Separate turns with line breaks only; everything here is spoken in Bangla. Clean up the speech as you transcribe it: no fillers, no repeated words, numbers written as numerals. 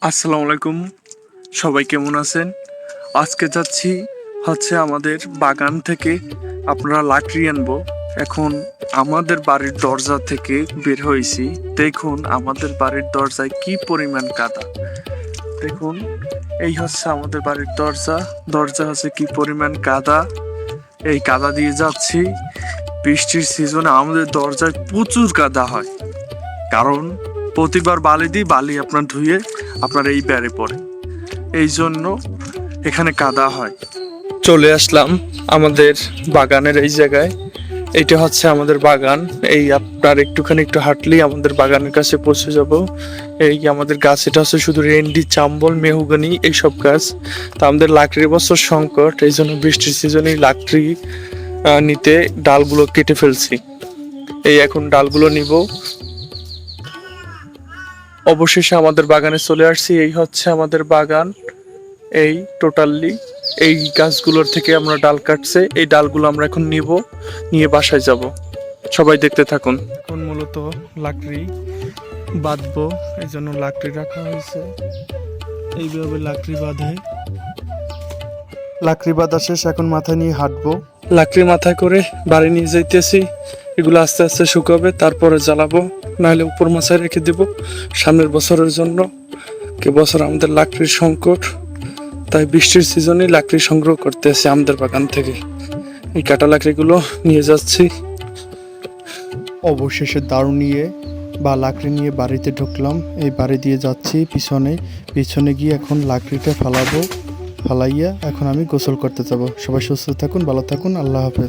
আসসালামু আলাইকুম, সবাই কেমন আছেন? আজকে যাচ্ছি আমাদের বাগান থেকে আপনারা লাকড়ি আনবো। এখন আমাদের বাড়ির দরজা থেকে বের হয়েছি। দেখুন আমাদের বাড়ির দরজায় কি পরিমাণ কাদা। দেখুন এই আমাদের বাড়ির দরজা হচ্ছে কি পরিমাণ কাদা। এই কাদা দিয়ে যাচ্ছি। বৃষ্টির সিজনে আমাদের দরজায় প্রচুর কাদা হয়, কারণ প্রতিবার বালি দিই, বালি আপনার ধুয়ে আপনার এই ব্যারে পড়ে, এই জন্য এখানে কাদা হয়। চলে আসলাম আমাদের বাগানের এই জায়গায়। এইটা হচ্ছে আমাদের বাগান। এই আপনার একটু হাঁটলেই আমাদের বাগানের কাছে পৌঁছে যাব। এই আমাদের গাছ, এটা হচ্ছে শুধু রেন্ডি, চাম্বল, মেহগনি এইসব গাছ। তা আমাদের লাকড়ির বছর সংকট, এই জন্য বৃষ্টির সিজনে লাকড়ি নিতে ডালগুলো কেটে ফেলছি। এই এখন ডালগুলো নিব। অবশেষে আমাদের বাগানে চলে আসছি। এই হচ্ছে আমাদের বাগান। এই টোটালি এই গাছগুলোর থেকে আমরা ডাল কাটছে, এই ডালগুলো আমরা এখন নিয়ে বাসায় যাব। সবাই দেখতে থাকুন। এখন মূলত লাকড়ি বাঁধবো, এই জন্য লাকড়ি রাখা হয়েছে। এইভাবে লাকড়ি বাঁধা শেষ, এখন মাথায় নিয়ে হাঁটবো। লাকড়ি মাথায় করে বাড়ি নিয়ে যাইতেছি। এগুলো আস্তে আস্তে শুকাবে, তারপরে জ্বালাবো, নাহলে উপর মাথায় রেখে দেব সামনের বছরের জন্য। বছর আমাদের লাকড়ির সংকট, তাই বৃষ্টির সিজনে লাকড়ি সংগ্রহ করতে আসি আমাদের বাগান থেকে। এই কাটা লাকড়িগুলো নিয়ে যাচ্ছি।
অবশেষে দারু নিয়ে বা লাকড়ি নিয়ে বাড়িতে ঢুকলাম। এই বাড়ি দিয়ে যাচ্ছি পিছনে গিয়ে এখন লাকড়িটা ফালাইয়া এখন আমি গোসল করতে যাব। সবাই সুস্থ থাকুন, ভালো থাকুন, আল্লাহ হাফেজ।